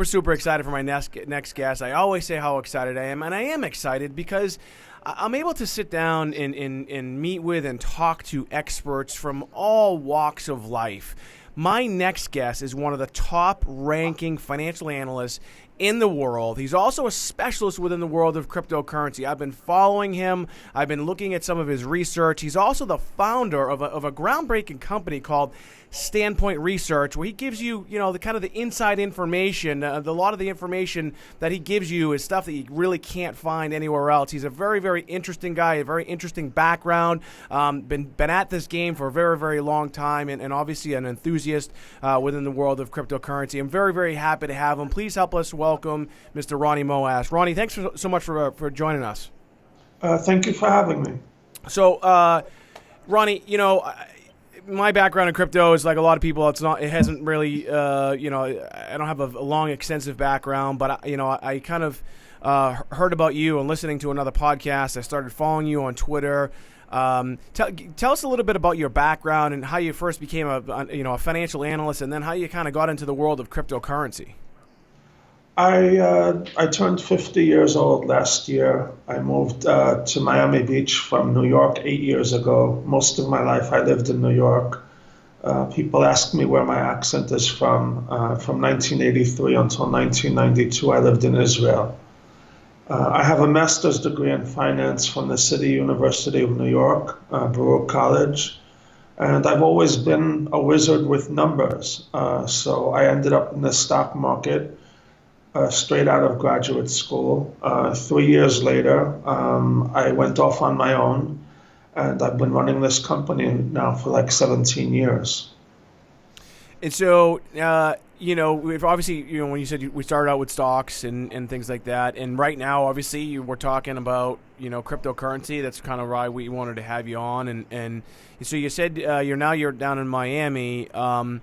super excited for my next guest. I always say how excited I am, and I am excited because I'm able to sit down and meet with and talk to experts from all walks of life. My next guest is one of the top-ranking financial analysts in the world. He's also a specialist within the world of cryptocurrency. I've been following him. I've been looking at some of his research. He's also the founder of a groundbreaking company called Standpoint Research, where he gives you, the kind of the inside information. A lot of the information that he gives you is stuff that you really can't find anywhere else. He's a very, very interesting guy, a very interesting background. Been at this game for a very, very long time, and obviously an enthusiast within the world of cryptocurrency. I'm very, very happy to have him. Please help us welcome Mr. Ronnie Moas. Ronnie, thanks so much for joining us. Thank you for having me. So, Ronnie, my background in crypto is like a lot of people. It hasn't really, I don't have a long, extensive background, but I kind of heard about you and listening to another podcast. I started following you on Twitter. Tell us a little bit about your background and how you first became a financial analyst, and then how you kind of got into the world of cryptocurrency. I turned 50 years old last year. I moved to Miami Beach from New York 8 years ago. Most of my life I lived in New York. People ask me where my accent is from. From 1983 until 1992, I lived in Israel. I have a master's degree in finance from the City University of New York, Baruch College. And I've always been a wizard with numbers. So I ended up in the stock market straight out of graduate school. 3 years later, I went off on my own, and I've been running this company now for like 17 years. And so, we've obviously, when you said we started out with stocks and things like that, and right now, obviously, we're talking about, cryptocurrency. That's kind of why we wanted to have you on. And so you said you're down in Miami. I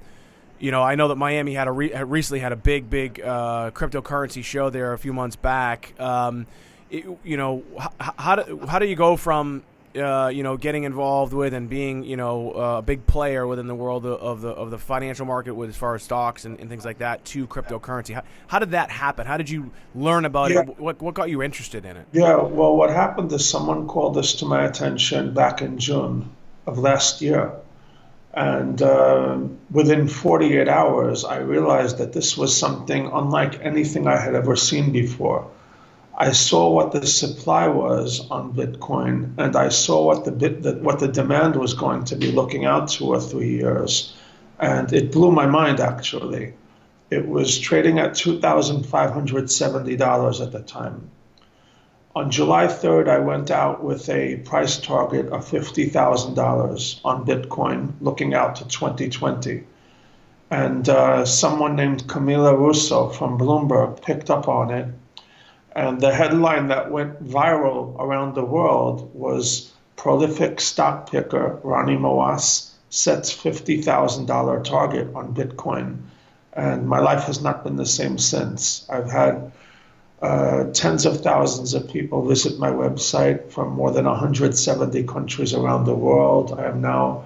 know that Miami had recently had a big cryptocurrency show there a few months back. How do you go from getting involved with and being a big player within the world of the financial market with as far as stocks and things like that to cryptocurrency? How did that happen? How did you learn about it? What got you interested in it? Yeah, well, what happened is someone called this to my attention back in June of last year. And within 48 hours, I realized that this was something unlike anything I had ever seen before. I saw what the supply was on Bitcoin, and I saw what the demand was going to be looking out 2 or 3 years. And it blew my mind, actually. It was trading at $2,570 at the time. On July 3rd, I went out with a price target of $50,000 on Bitcoin, looking out to 2020. And someone named Camila Russo from Bloomberg picked up on it. And the headline that went viral around the world was prolific stock picker Ronnie Moas sets $50,000 target on Bitcoin. And my life has not been the same since. I've had tens of thousands of people visit my website from more than 170 countries around the world. I am now,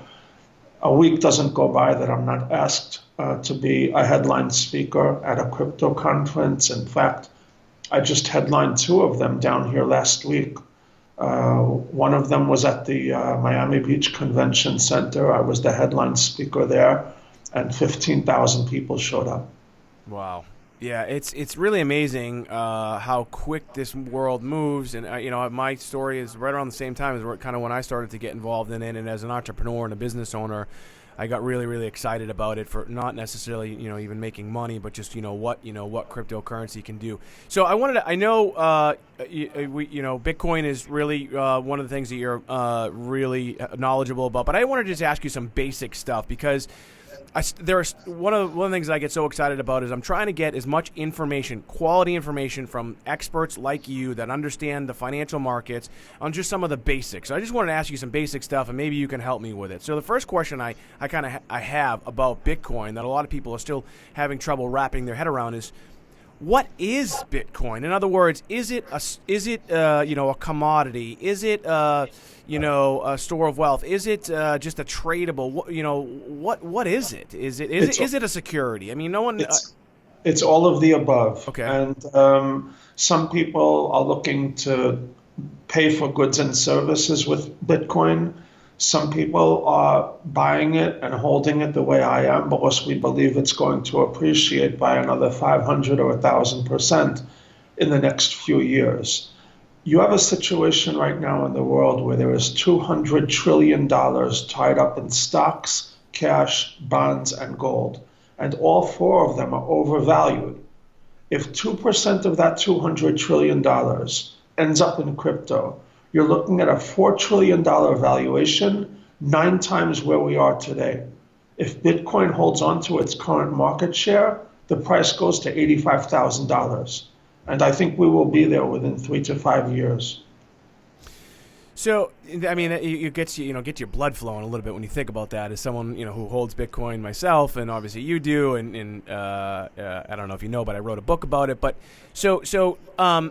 a week doesn't go by that I'm not asked to be a headline speaker at a crypto conference. In fact, I just headlined 2 of them down here last week. One of them was at the Miami Beach Convention Center. I was the headline speaker there, and 15,000 people showed up. Wow. Yeah, it's really amazing how quick this world moves, and my story is right around the same time as kind of when I started to get involved in it. And as an entrepreneur and a business owner, I got really, really excited about it for not necessarily even making money, but just what cryptocurrency can do. So I know Bitcoin is really one of the things that you're really knowledgeable about, but I wanted to just ask you some basic stuff because one of the things that I get so excited about is I'm trying to get as much information, quality information from experts like you that understand the financial markets on just some of the basics. So I just wanted to ask you some basic stuff, and maybe you can help me with it. So the first question I have about Bitcoin that a lot of people are still having trouble wrapping their head around is, what is Bitcoin? In other words, is it a commodity? Is it a store of wealth? Is it just a tradable? What is it? Is it a security? I mean, no one. It's all of the above. Okay. And some people are looking to pay for goods and services with Bitcoin. Some people are buying it and holding it the way I am because we believe it's going to appreciate by another 500 or 1,000% in the next few years. You have a situation right now in the world where there is $200 trillion tied up in stocks, cash, bonds, and gold, and all four of them are overvalued. If 2% of that $200 trillion ends up in crypto, you're looking at a $4 trillion valuation, 9 times where we are today. If Bitcoin holds on to its current market share, the price goes to $85,000. And I think we will be there within 3 to 5 years. So, I mean, it gets gets your blood flowing a little bit when you think about that. As someone who holds Bitcoin myself, and obviously you do, and I don't know if you know, but I wrote a book about it. But let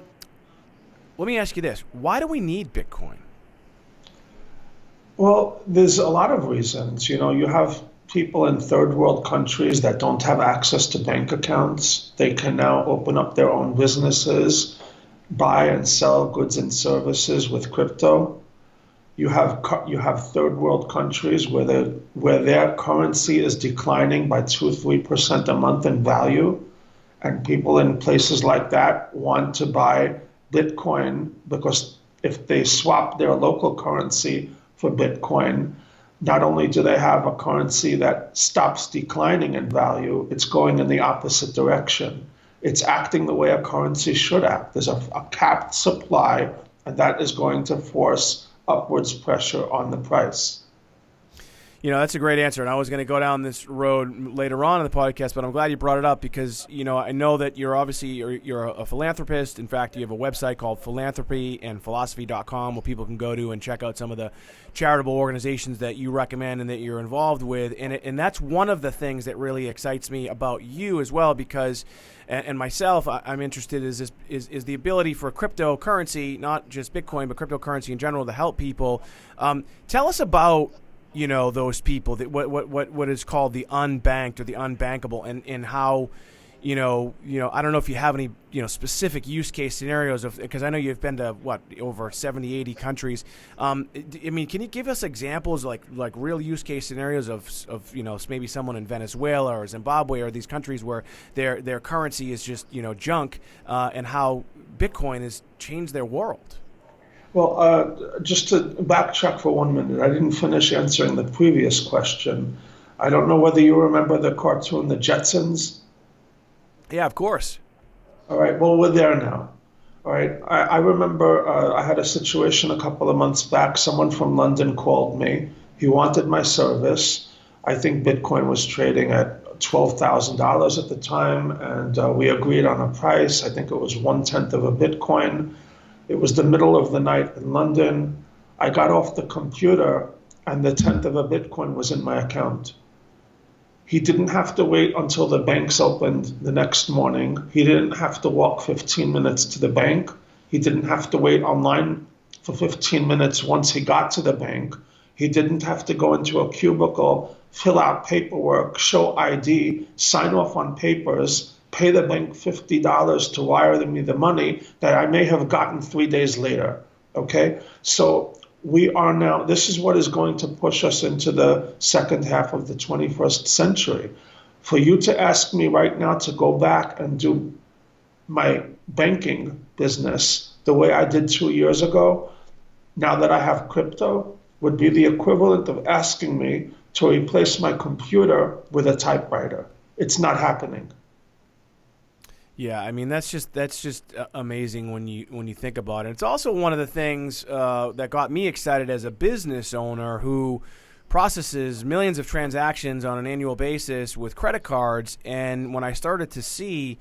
me ask you this: why do we need Bitcoin? Well, there's a lot of reasons. You have people in third world countries that don't have access to bank accounts. They can now open up their own businesses, buy and sell goods and services with crypto. You have third world countries where their currency is declining by 2-3% a month in value, and people in places like that want to buy Bitcoin because if they swap their local currency for Bitcoin, not only do they have a currency that stops declining in value, it's going in the opposite direction. It's acting the way a currency should act. There's a capped supply, and that is going to force upwards pressure on the price. That's a great answer, and I was going to go down this road later on in the podcast, but I'm glad you brought it up because I know that you're a philanthropist. In fact, you have a website called philanthropyandphilosophy.com where people can go to and check out some of the charitable organizations that you recommend and that you're involved with, and that's one of the things that really excites me about you as well because, and myself, I'm interested is the ability for cryptocurrency, not just Bitcoin, but cryptocurrency in general, to help people. Tell us about those people that what is called the unbanked or the unbankable, and how I don't know if you have any specific use case scenarios because I know you've been to over 70-80 countries. I mean, can you give us examples like real use case scenarios of maybe someone in Venezuela or Zimbabwe or these countries where their currency is just junk, and how Bitcoin has changed their world? Well, just to backtrack for 1 minute, I didn't finish answering the previous question. I don't know whether you remember the cartoon, The Jetsons. Yeah, of course. All right, well, we're there now. All right, I remember I had a situation a couple of months back. Someone from London called me. He wanted my service. I think Bitcoin was trading at $12,000 at the time, and we agreed on a price. I think it was 1/10 of a Bitcoin. It was the middle of the night in London. I got off the computer and the 10th of a Bitcoin was in my account. He didn't have to wait until the banks opened the next morning. He didn't have to walk 15 minutes to the bank. He didn't have to wait online for 15 minutes once he got to the bank. He didn't have to go into a cubicle, fill out paperwork, show ID, sign off on papers, pay the bank $50 to wire me the money that I may have gotten 3 days later. Okay? So we are now, this is what is going to push us into the second half of the 21st century. For you to ask me right now to go back and do my banking business the way I did 2 years ago, now that I have crypto, would be the equivalent of asking me to replace my computer with a typewriter. It's not happening. Yeah, I mean that's just amazing when you think about it. It's also one of the things that got me excited as a business owner who processes millions of transactions on an annual basis with credit cards. And when I started to see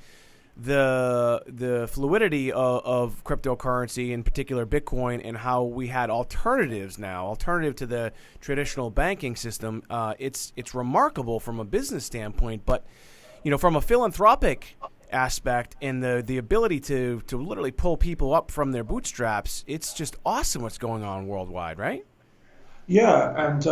the fluidity of cryptocurrency, in particular Bitcoin, and how we had alternatives now, alternative to the traditional banking system, it's remarkable from a business standpoint. But from a philanthropic aspect and the ability to literally pull people up from their bootstraps, it's just awesome what's going on worldwide, right? Yeah, and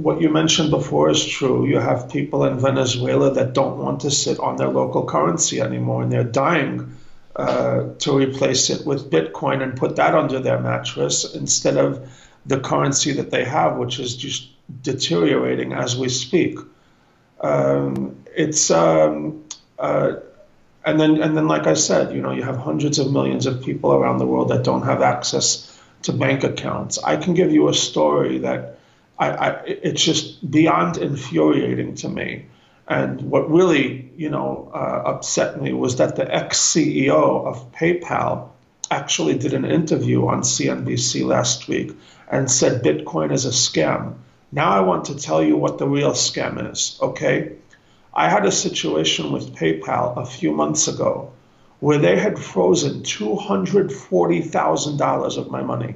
what you mentioned before is true. You have people in Venezuela that don't want to sit on their local currency anymore, and they're dying to replace it with Bitcoin and put that under their mattress instead of the currency that they have, which is just deteriorating as we speak. It's and then like I said, you have hundreds of millions of people around the world that don't have access to bank accounts. I can give you a story that it's just beyond infuriating to me. And what really, upset me was that the ex-CEO of PayPal actually did an interview on CNBC last week and said Bitcoin is a scam. Now I want to tell you what the real scam is, okay? I had a situation with PayPal a few months ago where they had frozen $240,000 of my money.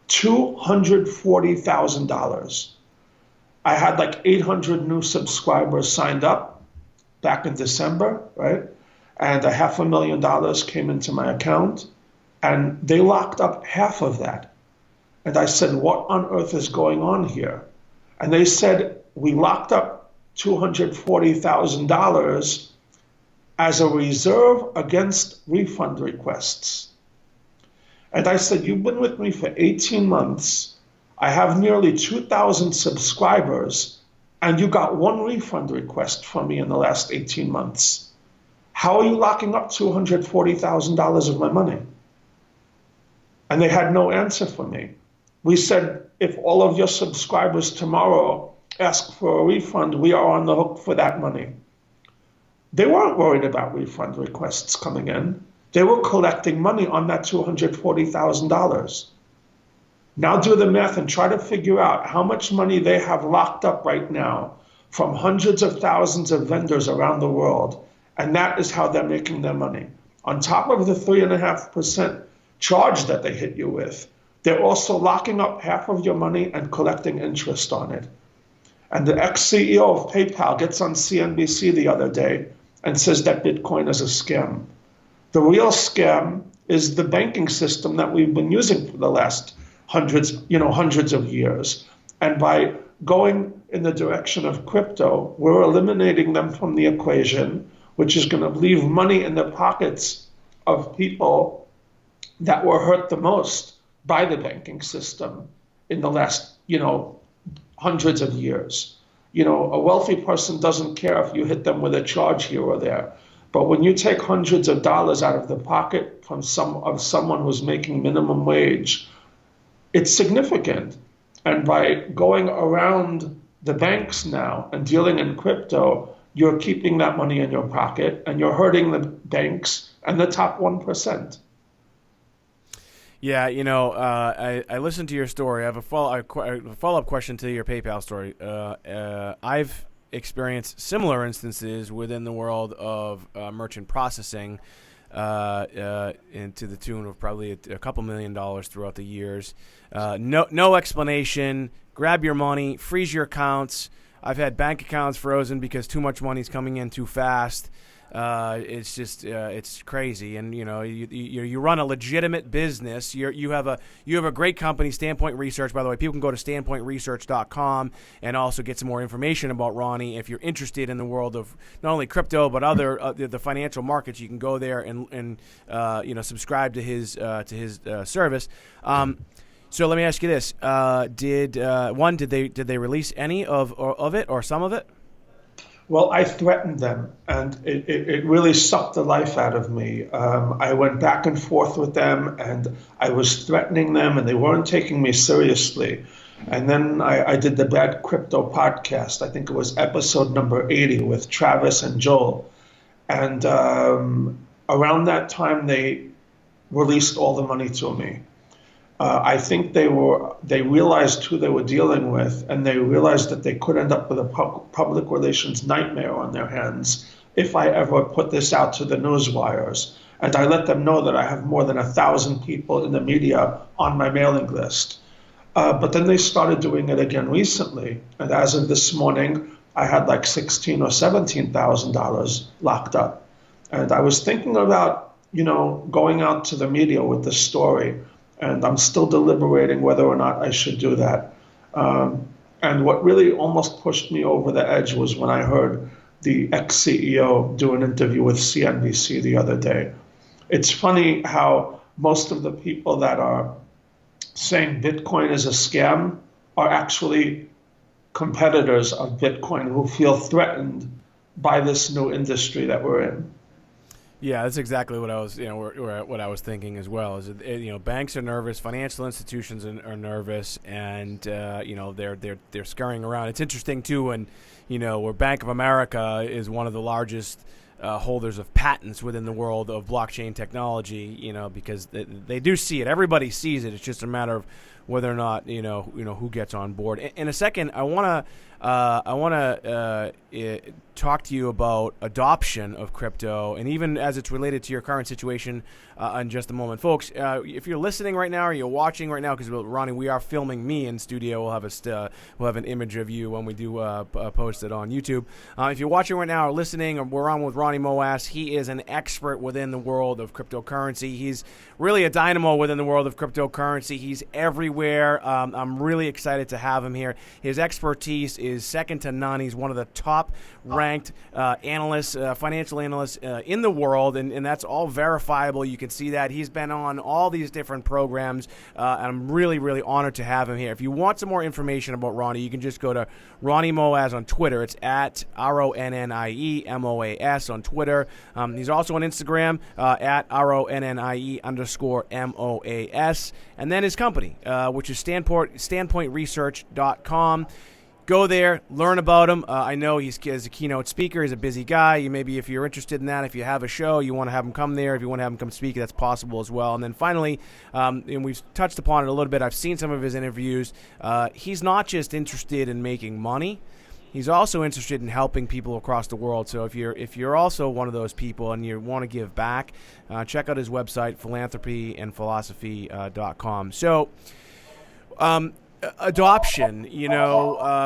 $240,000. I had like 800 new subscribers signed up back in December, right? And a $500,000 came into my account, and they locked up half of that. And I said, what on earth is going on here? And they said, we locked up $240,000 as a reserve against refund requests. And I said, you've been with me for 18 months. I have nearly 2,000 subscribers, and you got one refund request from me in the last 18 months. How are you locking up $240,000 of my money? And they had no answer for me. We said, if all of your subscribers tomorrow ask for a refund, we are on the hook for that money. They weren't worried about refund requests coming in. They were collecting money on that $240,000. Now do the math and try to figure out how much money they have locked up right now from hundreds of thousands of vendors around the world. And that is how they're making their money. On top of the 3.5% charge that they hit you with, they're also locking up half of your money and collecting interest on it. And the ex-CEO of PayPal gets on CNBC the other day and says that Bitcoin is a scam. The real scam is the banking system that we've been using for the last hundreds of years. And by going in the direction of crypto, we're eliminating them from the equation, which is going to leave money in the pockets of people that were hurt the most by the banking system in the last, hundreds of years. A wealthy person doesn't care if you hit them with a charge here or there. But when you take hundreds of dollars out of the pocket from someone who's making minimum wage, it's significant. And by going around the banks now and dealing in crypto, you're keeping that money in your pocket and you're hurting the banks and the top 1%. Yeah, I listened to your story. I have a follow-up question to your PayPal story. I've experienced similar instances within the world of merchant processing, and to the tune of probably a couple $1 million throughout the years. No explanation. Grab your money, freeze your accounts. I've had bank accounts frozen because too much money's coming in too fast. It's just it's crazy, and you run a legitimate business. You have a great company, Standpoint Research. By the way, people can go to standpointresearch.com and also get some more information about Ronnie if you're interested in the world of not only crypto but other the financial markets. You can go there and subscribe to his service. So let me ask you this: did they release any of it or some of it? Well, I threatened them, and it really sucked the life out of me. I went back and forth with them, and I was threatening them, and they weren't taking me seriously. And then I did the Bad Crypto podcast. I think it was episode number 80 with Travis and Joel. And around that time, they released all the money to me. I think they realized who they were dealing with, and they realized that they could end up with a public relations nightmare on their hands if I ever put this out to the news wires. And I let them know that I have more than 1,000 people in the media on my mailing list. But then they started doing it again recently, and as of this morning, I had like $16,000 or $17,000 locked up. And I was thinking about, going out to the media with this story and I'm still deliberating whether or not I should do that. And what really almost pushed me over the edge was when I heard the ex-CEO do an interview with CNBC the other day. It's funny how most of the people that are saying Bitcoin is a scam are actually competitors of Bitcoin who feel threatened by this new industry that we're in. Yeah, that's exactly what I was, what I was thinking as well. Is banks are nervous, financial institutions are nervous, and they're scurrying around. It's interesting too, when where Bank of America is one of the largest holders of patents within the world of blockchain technology. Because they do see it. Everybody sees it. It's just a matter of whether or not who gets on board. In a second, I want to talk to you about adoption of crypto, and even as it's related to your current situation in just a moment. Folks, if you're listening right now or you're watching right now, because Ronnie, we are filming me in studio. We'll have an image of you when we do post it on YouTube. If you're watching right now or listening, we're on with Ronnie Moas. He is an expert within the world of cryptocurrency. He's really a dynamo within the world of cryptocurrency. He's everywhere. I'm really excited to have him here. His expertise is second to none. He's one of the top ranked analysts, financial analysts in the world, and that's all verifiable. You can see that. He's been on all these different programs, and I'm really, really honored to have him here. If you want some more information about Ronnie, you can just go to Ronnie Moas on Twitter. It's at RONNIE-MOAS on Twitter. He's also on Instagram at RONNIE_MOAS. And then his company, which is standpointresearch.com. Go there, learn about him. I know he's a keynote speaker. He's a busy guy. Maybe if you're interested in that, if you have a show, you want to have him come there. If you want to have him come speak, that's possible as well. And then finally, and we've touched upon it a little bit, I've seen some of his interviews. He's not just interested in making money. He's also interested in helping people across the world. So if you're also one of those people and you want to give back, check out his website, philanthropyandphilosophy.com. So, adoption,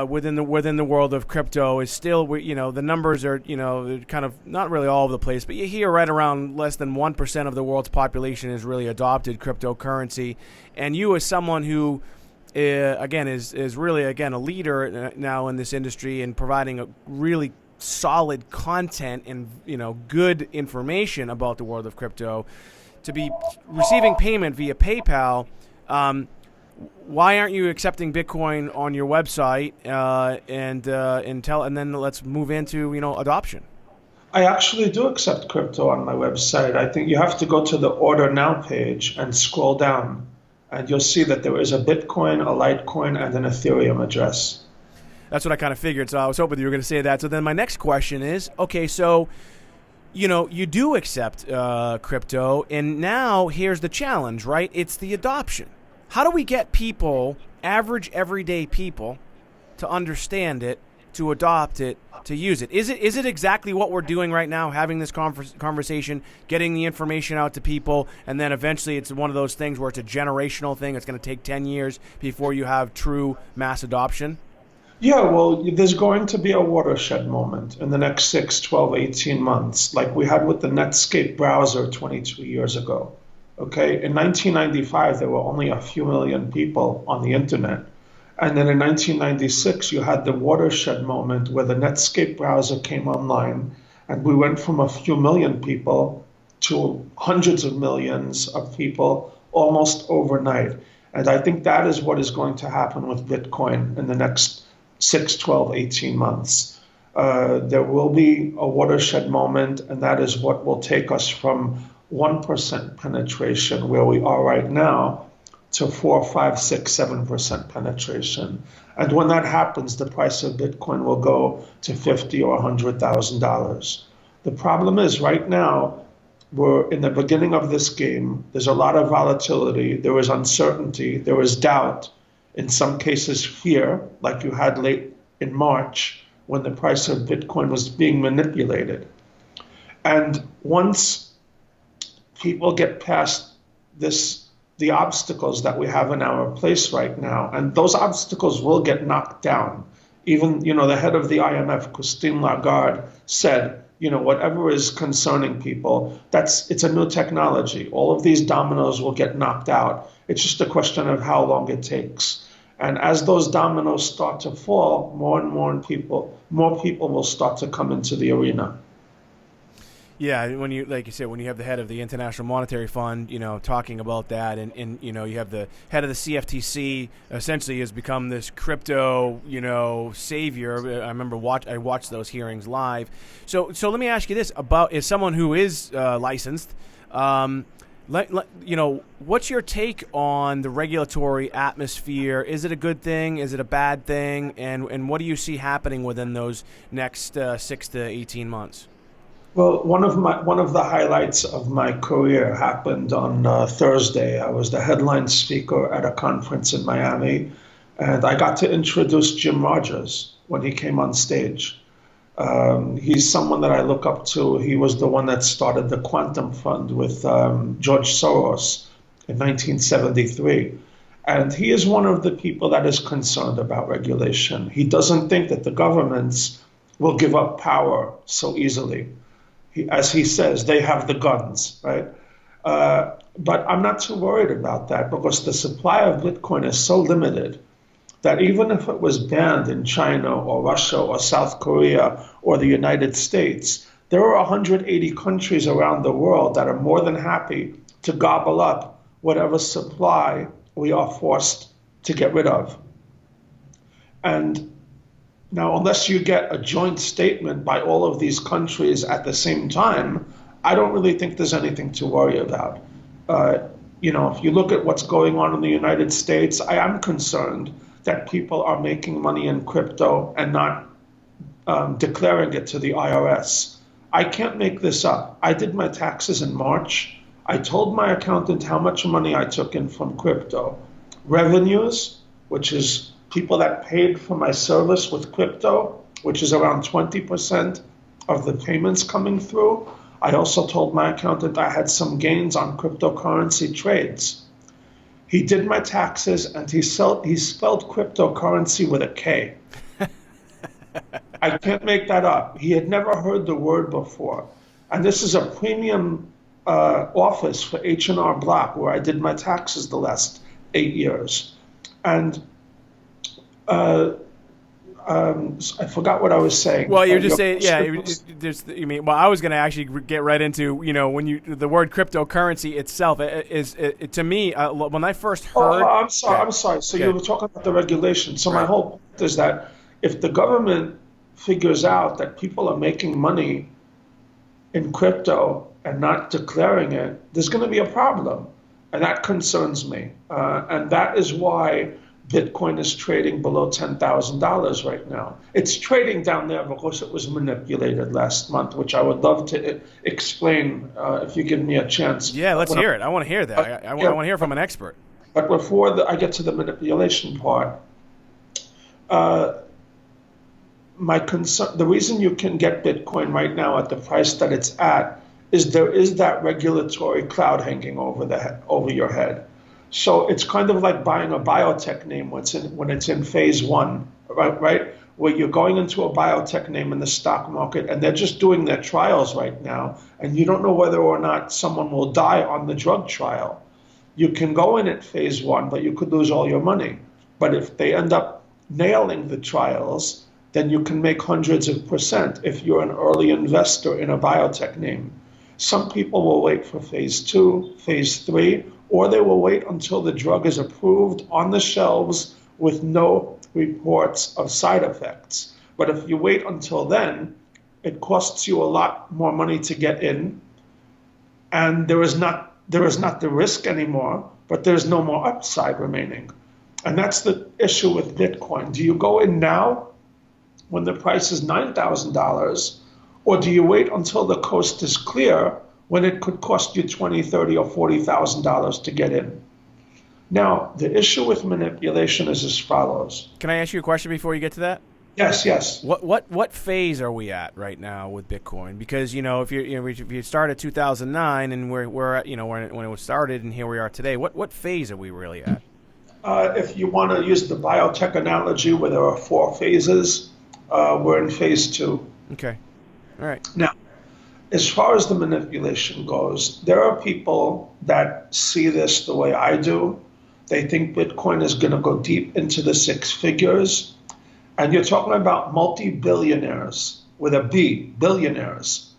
within the world of crypto is still, the numbers are, kind of not really all over the place, but you hear right around less than 1% of the world's population has really adopted cryptocurrency. And you, as someone who, again, is really, again, a leader now in this industry and providing a really solid content and, good information about the world of crypto, to be receiving payment via PayPal, why aren't you accepting Bitcoin on your website? And then let's move into adoption. I actually do accept crypto on my website. I think you have to go to the Order Now page and scroll down, and you'll see that there is a Bitcoin, a Litecoin, and an Ethereum address. That's what I kind of figured. So I was hoping you were going to say that. So then my next question is, okay, so you do accept crypto, and now here's the challenge, right? It's the adoption. How do we get people, average, everyday people, to understand it, to adopt it, to use it? Is it exactly what we're doing right now, having this conversation, getting the information out to people, and then eventually it's one of those things where it's a generational thing. It's going to take 10 years before you have true mass adoption? Yeah, well, there's going to be a watershed moment in the next 6, 12, 18 months, like we had with the Netscape browser 22 years ago. Okay, in 1995, there were only a few million people on the internet. And then in 1996, you had the watershed moment where the Netscape browser came online, and we went from a few million people to hundreds of millions of people almost overnight. And I think that is what is going to happen with Bitcoin in the next 6, 12, 18 months. There will be a watershed moment, and that is what will take us from 1% penetration, where we are right now, to 4, 5, 6, 7% penetration. And when that happens, the price of Bitcoin will go to $50,000 or $100,000. The problem is right now, we're in the beginning of this game. There's a lot of volatility. There is uncertainty. There is doubt. In some cases, fear, like you had late in March when the price of Bitcoin was being manipulated. And once people get past the obstacles that we have in our place right now, and those obstacles will get knocked down. Even, the head of the IMF, Christine Lagarde, said whatever is concerning people, it's a new technology. All of these dominoes will get knocked out. It's just a question of how long it takes. And as those dominoes start to fall, more and more people will start to come into the arena. Yeah, when you, like you said, when you have the head of the International Monetary Fund, talking about that, and you have the head of the CFTC essentially has become this crypto, savior. I remember I watched those hearings live. So let me ask you this about, as someone who is licensed, what's your take on the regulatory atmosphere? Is it a good thing? Is it a bad thing? And what do you see happening within those next 6 to 18 months? Well, one of the highlights of my career happened on Thursday. I was the headline speaker at a conference in Miami, and I got to introduce Jim Rogers when he came on stage. He's someone that I look up to. He was the one that started the Quantum Fund with George Soros in 1973. And he is one of the people that is concerned about regulation. He doesn't think that the governments will give up power so easily. As he says, they have the guns, right? But I'm not too worried about that because the supply of Bitcoin is so limited that even if it was banned in China or Russia or South Korea or the United States, there are 180 countries around the world that are more than happy to gobble up whatever supply we are forced to get rid of. And now, unless you get a joint statement by all of these countries at the same time, I don't really think there's anything to worry about. If you look at what's going on in the United States, I am concerned that people are making money in crypto and not declaring it to the IRS. I can't make this up. I did my taxes in March. I told my accountant how much money I took in from crypto. Revenues, which is people that paid for my service with crypto, which is around 20% of the payments coming through. I also told my accountant I had some gains on cryptocurrency trades. He did my taxes, and he spelled cryptocurrency with a K. I can't make that up. He had never heard the word before. And this is a premium office for H&R Block, where I did my taxes the last 8 years. And I forgot what I was saying. Well, you're just saying, yeah. I was going to actually get right into, when the word cryptocurrency itself is to me when I first heard. Oh, I'm sorry. So you were talking about the regulation. So my whole point is that if the government figures out that people are making money in crypto and not declaring it, there's going to be a problem, and that concerns me. And that is why Bitcoin is trading below $10,000 right now. It's trading down there because it was manipulated last month, which I would love to explain if you give me a chance. Yeah, let's hear it. I want to hear that. I want to hear from an expert. But before I get to the manipulation part, my concern, the reason you can get Bitcoin right now at the price that it's at is there is that regulatory cloud hanging over your head. So it's kind of like buying a biotech name when it's in phase one, right? Where you're going into a biotech name in the stock market and they're just doing their trials right now, and you don't know whether or not someone will die on the drug trial. You can go in at phase one, but you could lose all your money. But if they end up nailing the trials, then you can make hundreds of % if you're an early investor in a biotech name. Some people will wait for phase two, phase three, or they will wait until the drug is approved on the shelves with no reports of side effects. But if you wait until then, it costs you a lot more money to get in, and there is not the risk anymore, but there's no more upside remaining. And that's the issue with Bitcoin. Do you go in now when the price is $9,000, or do you wait until the coast is clear when it could cost you $20,000, $30,000, or $40,000 to get in? Now, the issue with manipulation is as follows. Can I ask you a question before you get to that? Yes. What phase are we at right now with Bitcoin? Because if you start at 2009 and we're at, when it started and here we are today, what phase are we really at? If you want to use the biotech analogy where there are 4 phases, we're in phase 2. Okay. All right. Now, As far as the manipulation goes, there are people that see this the way I do. They think Bitcoin is going to go deep into the six figures. And you're talking about multi-billionaires with a B, billionaires,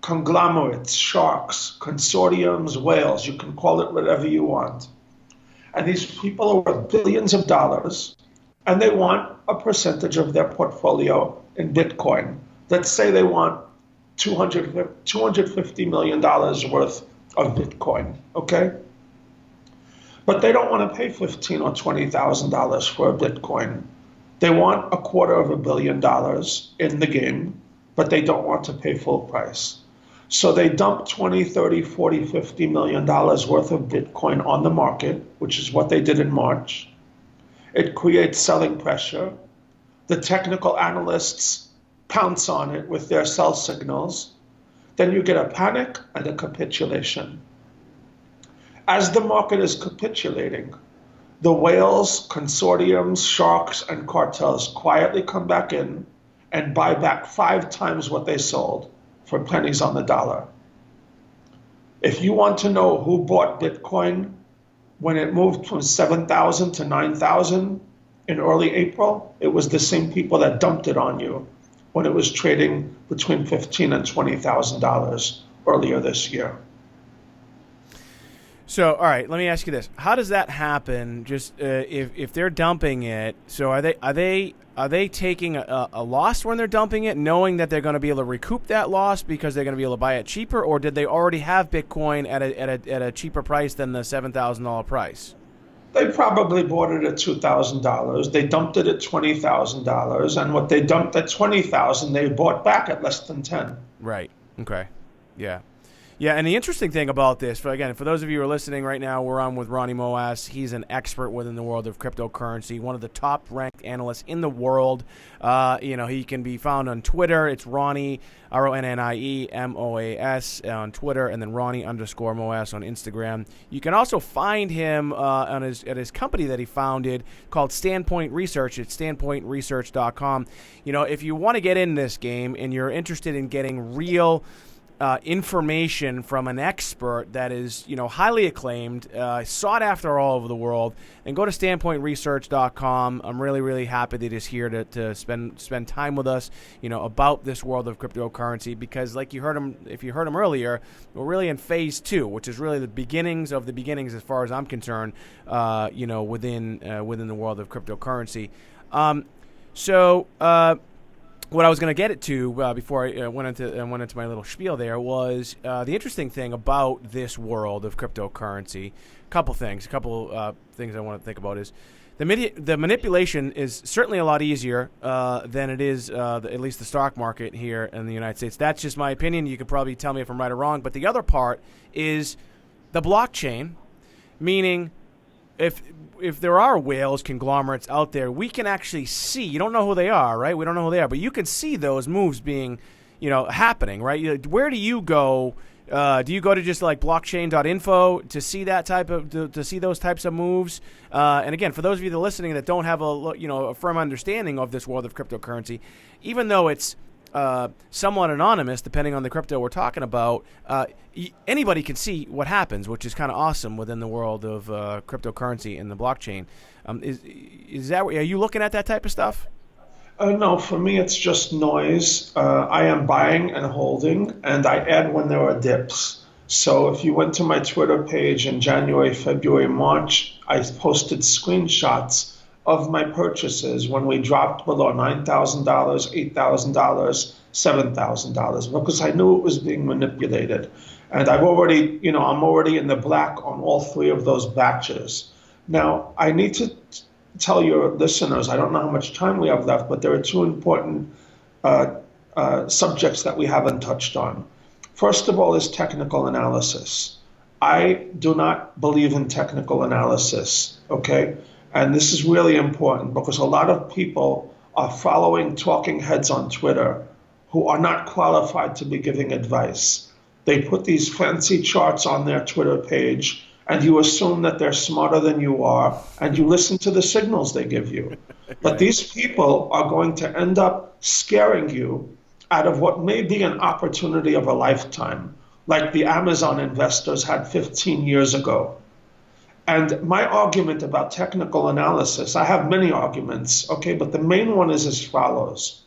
conglomerates, sharks, consortiums, whales. You can call it whatever you want. And these people are worth billions of dollars, and they want a percentage of their portfolio in Bitcoin. Let's say they want $250 million worth of Bitcoin, okay? But they don't want to pay $15,000 or $20,000 for a Bitcoin. They want $250 million in the game, but they don't want to pay full price. So they dump 20, 30, 40, $50 million worth of Bitcoin on the market, which is what they did in March. It creates selling pressure. The technical analysts pounce on it with their sell signals. Then you get a panic and a capitulation. As the market is capitulating, the whales, consortiums, sharks, and cartels quietly come back in and buy back 5 times what they sold for pennies on the dollar. If you want to know who bought Bitcoin when it moved from 7,000 to 9,000 in early April, it was the same people that dumped it on you when it was trading between $15,000 and $20,000 earlier this year. So, all right, let me ask you this: how does that happen? Just if they're dumping it, so are they taking a loss when they're dumping it, knowing that they're going to be able to recoup that loss because they're going to be able to buy it cheaper, or did they already have Bitcoin at a cheaper price than the $7,000 price? They probably bought it at $2,000. They dumped it at $20,000, and what they dumped at $20,000, they bought back at less than 10. Right. Okay. Yeah. Yeah, and the interesting thing about this, for those of you who are listening right now, we're on with Ronnie Moas. He's an expert within the world of cryptocurrency, one of the top-ranked analysts in the world. He can be found on Twitter. It's Ronnie, Ronnie Moas on Twitter, and then Ronnie_Moas on Instagram. You can also find him at his company that he founded called Standpoint Research. It's standpointresearch.com. If you want to get in this game and you're interested in getting real information from an expert that is, highly acclaimed, sought after all over the world, and go to standpointresearch.com. I'm really, really happy that he's here to spend time with us, about this world of cryptocurrency, because if you heard him earlier, we're really in phase 2, which is really the beginnings of the beginnings as far as I'm concerned, within the world of cryptocurrency. What I was going to get to before I went into my little spiel there was the interesting thing about this world of cryptocurrency. A couple things I want to think about is the manipulation is certainly a lot easier than it is at least the stock market here in the United States. That's just my opinion. You could probably tell me if I'm right or wrong. But the other part is the blockchain, meaning if there are whales, conglomerates out there, we can actually see. You don't know who they are, right? We don't know who they are, but you can see those moves being, happening, right? Where do you go? Do you go to just like blockchain.info to see that to see those types of moves? And again, for those of you that are listening that don't have a firm understanding of this world of cryptocurrency, even though it's somewhat anonymous, depending on the crypto we're talking about, anybody can see what happens, which is kind of awesome within the world of cryptocurrency and the blockchain. Is that? Are you looking at that type of stuff? No, for me it's just noise. I am buying and holding, and I add when there are dips. So if you went to my Twitter page in January, February, March, I posted screenshots of my purchases when we dropped below $9,000, $8,000, $7,000, because I knew it was being manipulated. And I'm already in the black on all 3 of those batches. Now, I need to tell your listeners, I don't know how much time we have left, but there are 2 important subjects that we haven't touched on. First of all is technical analysis. I do not believe in technical analysis, okay? And this is really important because a lot of people are following talking heads on Twitter who are not qualified to be giving advice. They put these fancy charts on their Twitter page, and you assume that they're smarter than you are, and you listen to the signals they give you. But these people are going to end up scaring you out of what may be an opportunity of a lifetime, like the Amazon investors had 15 years ago. And my argument about technical analysis, I have many arguments, okay, but the main one is as follows.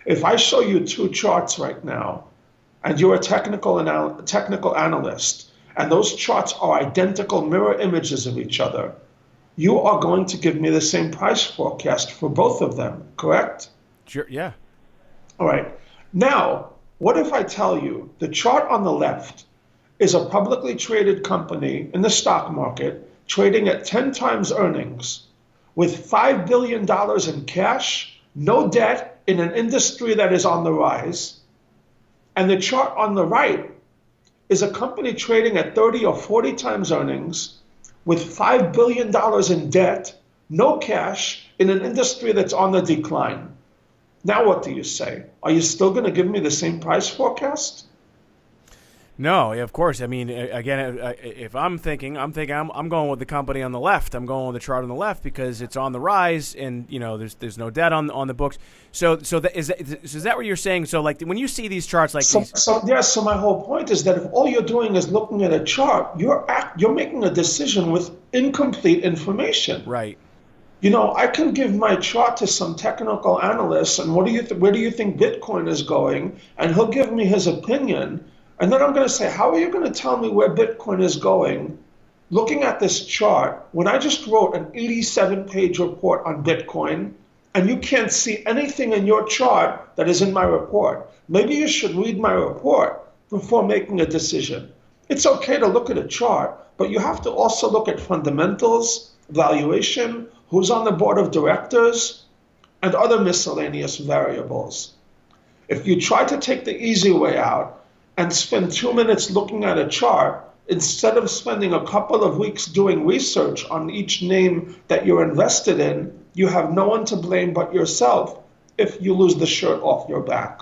If I show you two charts right now, and you're a technical analyst, and those charts are identical mirror images of each other, you are going to give me the same price forecast for both of them, correct? Sure, yeah. All right. Now, what if I tell you the chart on the left is a publicly traded company in the stock market trading at 10 times earnings with $5 billion in cash, no debt, in an industry that is on the rise. And the chart on the right is a company trading at 30 or 40 times earnings with $5 billion in debt, no cash, in an industry that's on the decline. Now what do you say? Are you still going to give me the same price forecast? No, of course. I mean, again, if I'm going with the company on the left. I'm going with the chart on the left because it's on the rise, and there's no debt on the books. So is that what you're saying? So like when you see these charts, like so my whole point is that if all you're doing is looking at a chart, you're making a decision with incomplete information. Right. I can give my chart to some technical analyst, and where do you think Bitcoin is going? And he'll give me his opinion. And then I'm going to say, how are you going to tell me where Bitcoin is going looking at this chart when I just wrote an 87-page report on Bitcoin and you can't see anything in your chart that is in my report? Maybe you should read my report before making a decision. It's okay to look at a chart, but you have to also look at fundamentals, valuation, who's on the board of directors, and other miscellaneous variables. If you try to take the easy way out and spend 2 minutes looking at a chart, instead of spending a couple of weeks doing research on each name that you're invested in, you have no one to blame but yourself if you lose the shirt off your back.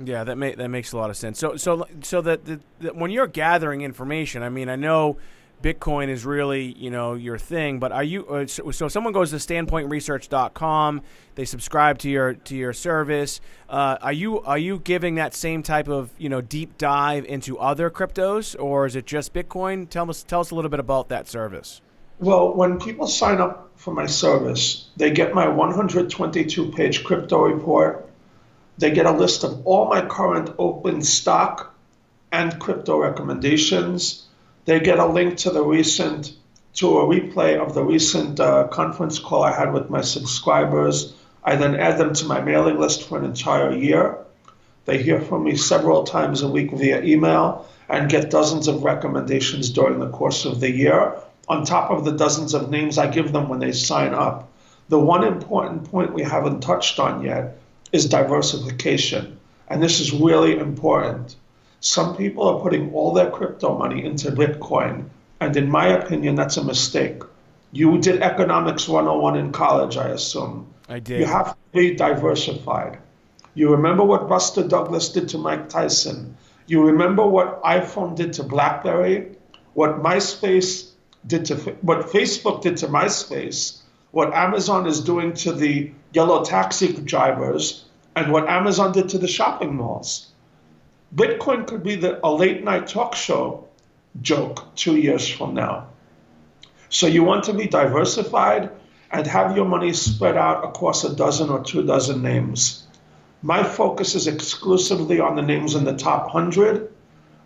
Yeah, that makes a lot of sense. So that when you're gathering information, I mean, I know Bitcoin is really, your thing, but are you so someone goes to standpointresearch.com, they subscribe to your service, are you giving that same type of, deep dive into other cryptos, or is it just Bitcoin? Tell us a little bit about that service. Well, when people sign up for my service, they get my 122-page crypto report. They get a list of all my current open stock and crypto recommendations. They get a link to a replay of the recent conference call I had with my subscribers. I then add them to my mailing list for an entire year. They hear from me several times a week via email and get dozens of recommendations during the course of the year, on top of the dozens of names I give them when they sign up. The one important point we haven't touched on yet is diversification, and this is really important. Some people are putting all their crypto money into Bitcoin, and in my opinion, that's a mistake. You did economics 101 in college, I assume. I did. You have to be diversified. You remember what Buster Douglas did to Mike Tyson. You remember what iPhone did to BlackBerry, what Facebook did to MySpace, what Amazon is doing to the yellow taxi drivers, and what Amazon did to the shopping malls. Bitcoin could be a late night talk show joke 2 years from now. So you want to be diversified and have your money spread out across a dozen or 2 dozen names. My focus is exclusively on the names in the top 100.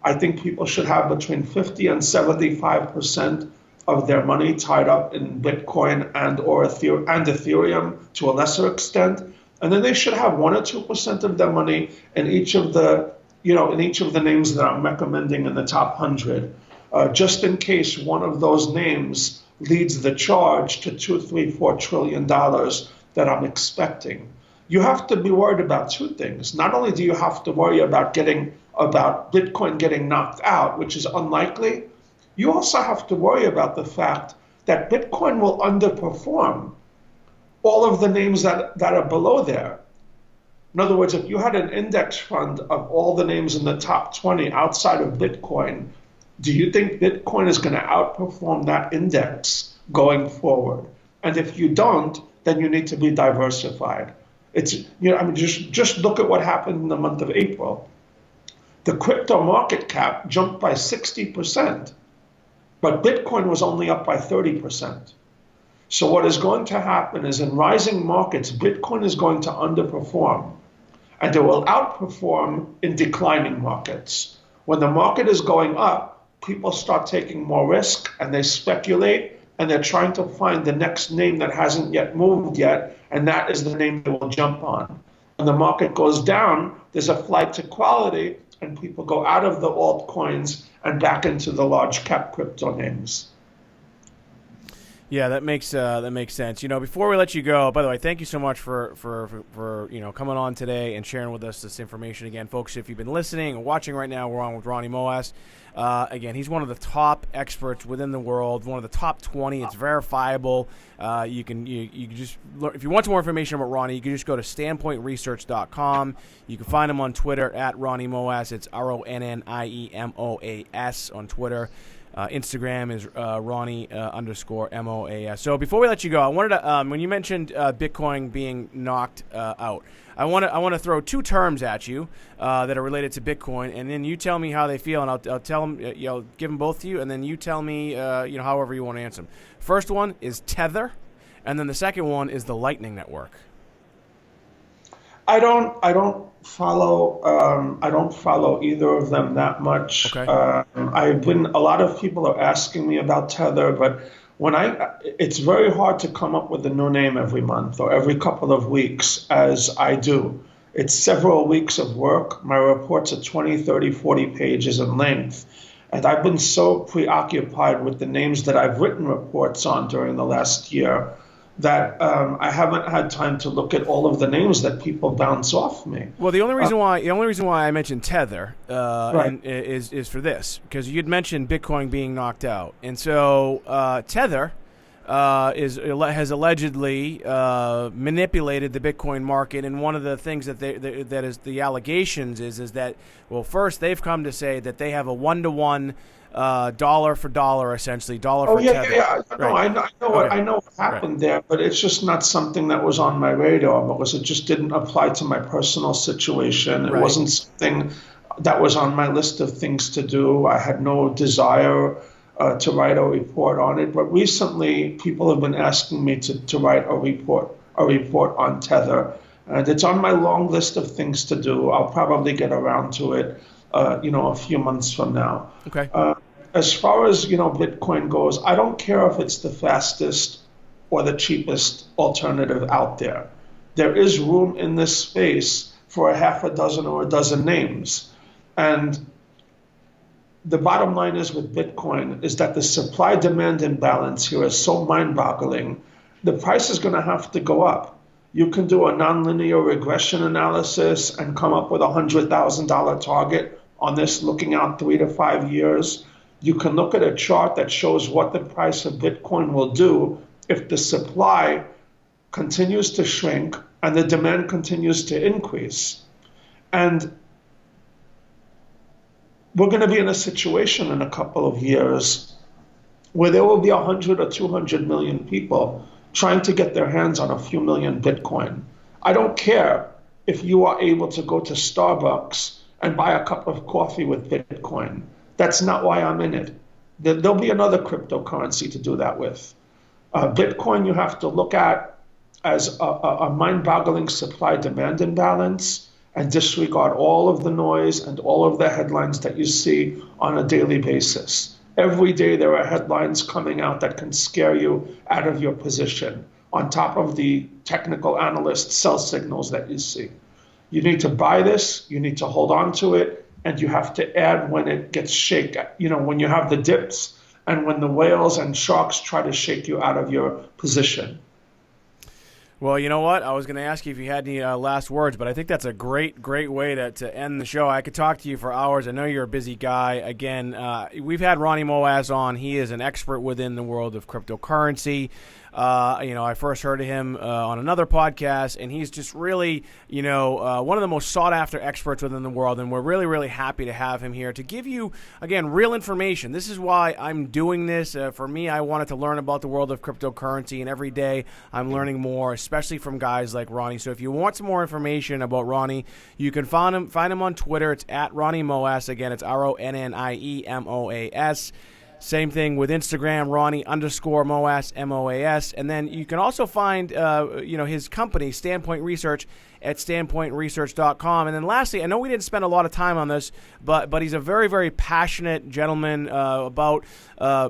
I think people should have between 50 and 75% of their money tied up in Bitcoin and Ethereum to a lesser extent. And then they should have 1 or 2% of their money in each of the names that I'm recommending in the top 100, just in case one of those names leads the charge to $2, $3, $4 trillion that I'm expecting. You have to be worried about 2 things. Not only do you have to worry about Bitcoin getting knocked out, which is unlikely, you also have to worry about the fact that Bitcoin will underperform all of the names that are below there. In other words, if you had an index fund of all the names in the top 20 outside of Bitcoin, do you think Bitcoin is going to outperform that index going forward? And if you don't, then you need to be diversified. It's, I mean, just look at what happened in the month of April. The crypto market cap jumped by 60%, but Bitcoin was only up by 30%. So what is going to happen is in rising markets, Bitcoin is going to underperform, and it will outperform in declining markets. When the market is going up, people start taking more risk and they speculate, and they're trying to find the next name that hasn't yet moved yet, and that is the name they will jump on. When the market goes down, there's a flight to quality, and people go out of the altcoins and back into the large cap crypto names. Yeah, that makes sense. Before we let you go, by the way, thank you so much for coming on today and sharing with us this information again, folks. If you've been listening or watching right now, we're on with Ronnie Moas. Again, he's one of the top experts within the world, one of the top 20. It's verifiable. You can just if you want some more information about Ronnie, you can just go to standpointresearch.com. You can find him on Twitter at Ronnie Moas. It's RONNIEMOAS on Twitter. Instagram is Ronnie _MOAS. So before we let you go, I wanted to when you mentioned Bitcoin being knocked out, I want to throw two terms at you that are related to Bitcoin, and then you tell me how they feel, and I'll tell them, give them both to you, and then you tell me, however you want to answer them. First one is Tether, and then the second one is the Lightning Network. I don't follow either of them that much. Okay. A lot of people are asking me about Tether, but it's very hard to come up with a new name every month or every couple of weeks as I do. It's several weeks of work. My reports are 20, 30, 40 pages in length. And I've been so preoccupied with the names that I've written reports on during the last year that I haven't had time to look at all of the names that people bounce off me. Well, the only reason why I mentioned Tether Right. is for this, because you'd mentioned Bitcoin being knocked out, and so Tether has allegedly manipulated the Bitcoin market, and one of the things that that is the allegations is that, well, first they've come to say that they have a 1-to-1 dollar for dollar, essentially dollar for Tether. Yeah. No, Right. I know what happened there, but it's just not something that was on my radar because it just didn't apply to my personal situation. It Right. wasn't something that was on my list of things to do. I had no desire to write a report on it. But recently, people have been asking me to write a report on Tether, and it's on my long list of things to do. I'll probably get around to it, a few months from now. Okay. As far as Bitcoin goes, I don't care if it's the fastest or the cheapest alternative out there. There is room in this space for a half a dozen or a dozen names. And the bottom line is with Bitcoin is that the supply-demand imbalance here is so mind-boggling, the price is going to have to go up. You can do a nonlinear regression analysis and come up with a $100,000 target on this looking out 3 to 5 years. You can look at a chart that shows what the price of Bitcoin will do if the supply continues to shrink and the demand continues to increase. And we're going to be in a situation in a couple of years where there will be 100 or 200 million people trying to get their hands on a few million Bitcoin. I don't care if you are able to go to Starbucks and buy a cup of coffee with Bitcoin. That's not why I'm in it. There'll be another cryptocurrency to do that with. Bitcoin you have to look at as a mind-boggling supply-demand imbalance and disregard all of the noise and all of the headlines that you see on a daily basis. Every day there are headlines coming out that can scare you out of your position, on top of the technical analyst sell signals that you see. You need to buy this, you need to hold on to it, and you have to add when it gets shaken. When you have the dips and when the whales and sharks try to shake you out of your position. Well, you know what? I was going to ask you if you had any last words, but I think that's a great way to end the show. I could talk to you for hours. I know you're a busy guy. Again, we've had Ronnie Moas on. He is an expert within the world of cryptocurrency. I first heard of him on another podcast, and he's just really, one of the most sought-after experts within the world, and we're really, really happy to have him here to give you, again, real information. This is why I'm doing this. For me, I wanted to learn about the world of cryptocurrency, and every day I'm learning more, especially from guys like Ronnie. So if you want some more information about Ronnie, you can find him on Twitter. It's at Ronnie Moas. Again, it's RONNIEMOAS. Same thing with Instagram, Ronnie_Moas, MOAS. And then you can also find, his company, Standpoint Research, at standpointresearch.com. And then lastly, I know we didn't spend a lot of time on this, but he's a very, very passionate gentleman about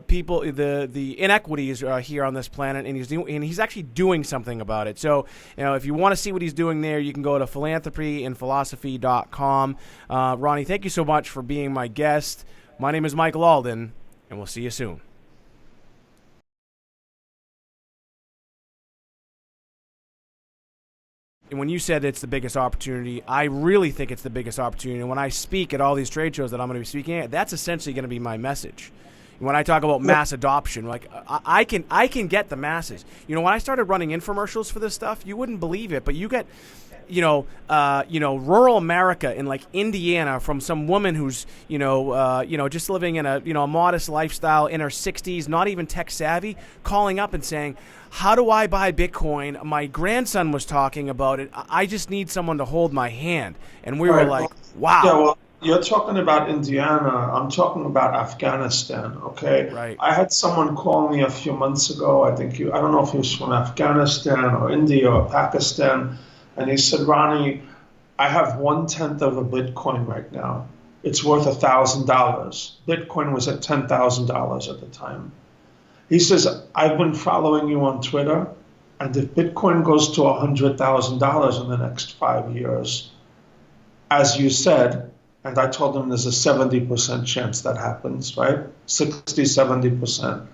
people, the inequities here on this planet, and he's actually doing something about it. So, if you want to see what he's doing there, you can go to philanthropyandphilosophy.com. Ronnie, thank you so much for being my guest. My name is Michael Alden, and we'll see you soon. And when you said it's the biggest opportunity, I really think it's the biggest opportunity. And when I speak at all these trade shows that I'm going to be speaking at, that's essentially going to be my message. When I talk about mass adoption, like I can get the masses. When I started running infomercials for this stuff, you wouldn't believe it, but you get rural America in like Indiana from some woman who's, just living in a modest lifestyle in her 60s, not even tech savvy, calling up and saying, how do I buy Bitcoin? My grandson was talking about it. I just need someone to hold my hand. And we were like, wow. Yeah, well, you're talking about Indiana. I'm talking about Afghanistan, okay? Right. I had someone call me a few months ago. I don't know if he was from Afghanistan or India or Pakistan. And he said, Ronnie, I have 1/10 of a Bitcoin right now. It's worth $1,000. Bitcoin was at $10,000 at the time. He says, I've been following you on Twitter, and if Bitcoin goes to $100,000 in the next 5 years, as you said, and I told him there's a 70% chance that happens, right? 60, 70%.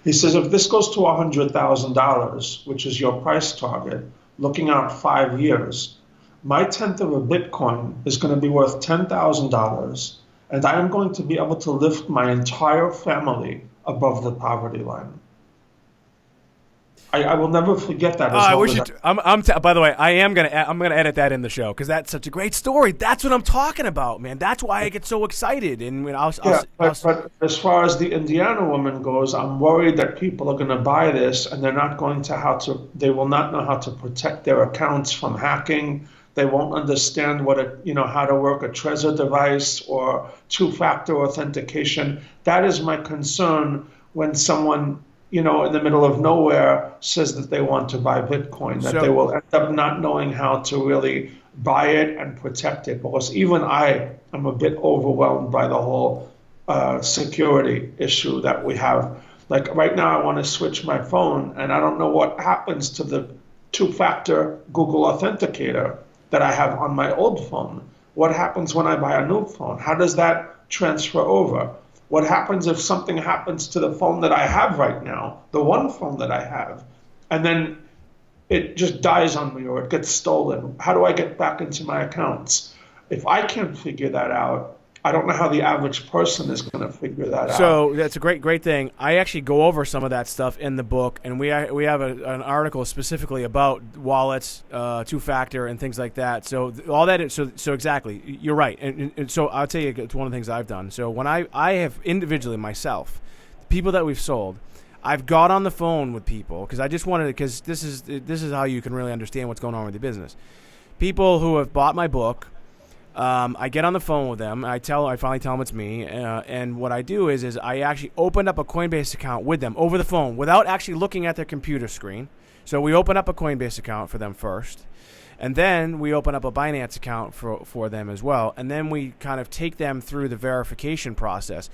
He says, if this goes to $100,000, which is your price target, looking out 5 years, my 1/10 of a Bitcoin is going to be worth $10,000, and I am going to be able to lift my entire family above the poverty line. I will never forget that. I wish you. By the way, I'm gonna edit that in the show because that's such a great story. That's what I'm talking about, man. That's why I get so excited. And but as far as the Indiana woman goes, I'm worried that people are going to buy this and they're not going to they will not know how to protect their accounts from hacking. They won't understand how to work a Trezor device or two-factor authentication. That is my concern when someone, in the middle of nowhere says that they want to buy Bitcoin, that they will end up not knowing how to really buy it and protect it. Because even I am a bit overwhelmed by the whole security issue that we have. Like right now, I want to switch my phone, and I don't know what happens to the two-factor Google Authenticator that I have on my old phone. What happens when I buy a new phone? How does that transfer over? What happens if something happens to the phone that I have right now, the one phone that I have, and then it just dies on me or it gets stolen? How do I get back into my accounts? If I can't figure that out, I don't know how the average person is going to figure that out. So that's a great thing. I actually go over some of that stuff in the book, and we have an article specifically about wallets, two-factor, and things like that. So all that is, so exactly, you're right. And so I'll tell you, it's one of the things I've done. So when I have individually myself, people that we've sold, I've got on the phone with people because I just wanted to, because this is how you can really understand what's going on with your business. People who have bought my book. I get on the phone with them. I finally tell them it's me. And what I do is I actually opened up a Coinbase account with them over the phone without actually looking at their computer screen. So we open up a Coinbase account for them first. And then we open up a Binance account for them as well. And then we kind of take them through the verification process.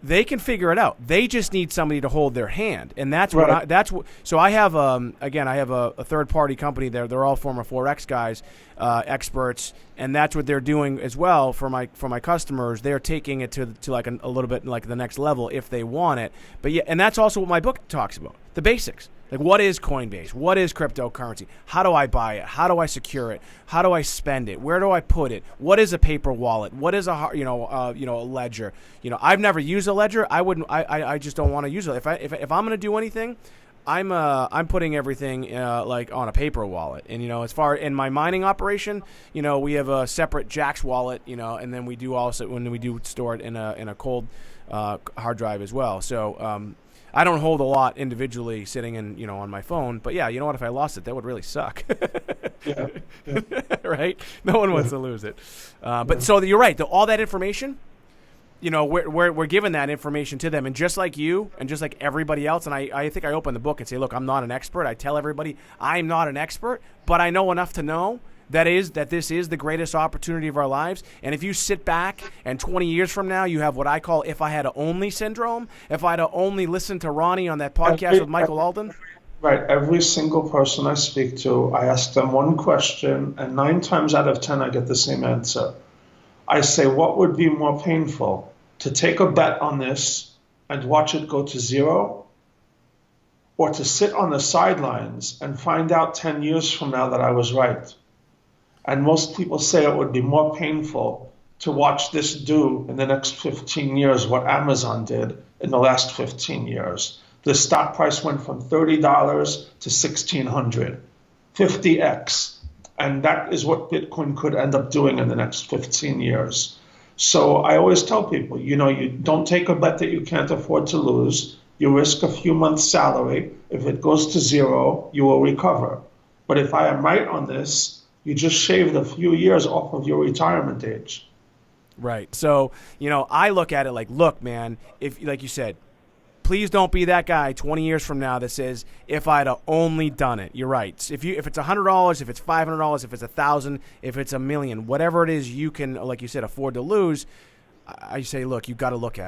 They can figure it out. They just need somebody to hold their hand, and that's right. So I have I have a third party company there. They're all former Forex guys, experts, and that's what they're doing as well for my customers. They're taking it to like a little bit like the next level if they want it. But yeah, and that's also what my book talks about, the basics. Like, what is Coinbase? What is cryptocurrency? How do I buy it? How do I secure it? How do I spend it? Where do I put it? What is a paper wallet? What is a ledger? I've never used a ledger. I just don't want to use it. If I'm going to do anything, I'm putting everything like on a paper wallet, and as far in my mining operation, we have a separate Jack's wallet, and then we do also when we do store it in a cold hard drive as well. So I don't hold a lot individually sitting in on my phone, but yeah, if I lost it, that would really suck. Yeah. Right? No one wants to lose it. But so you're right. All that information. We're giving that information to them, and just like you and just like everybody else, and I think I open the book and say, look, I'm not an expert. I tell everybody I'm not an expert, but I know enough to know that this is the greatest opportunity of our lives. And if you sit back and 20 years from now, you have what I call if I had only syndrome, if I had only listened to Ronnie on that podcast with Michael Alden. Right. Every single person I speak to, I ask them one question, and 9 times out of 10, I get the same answer. I say, what would be more painful, to take a bet on this and watch it go to zero, or to sit on the sidelines and find out 10 years from now that I was right? And most people say it would be more painful to watch this do in the next 15 years what Amazon did in the last 15 years. The stock price went from $30 to $1,600, 50x. And that is what Bitcoin could end up doing in the next 15 years. So I always tell people, you don't take a bet that you can't afford to lose. You risk a few months' salary. If it goes to zero, you will recover. But if I am right on this, you just shaved a few years off of your retirement age. Right. So, I look at it like, look, man, if, like you said, please don't be that guy 20 years from now that says, if I'd have only done it. You're right. If it's $100, if it's $500, if it's $1,000, if it's $1 million, whatever it is you can, like you said, afford to lose, I say, look, you've got to look at it.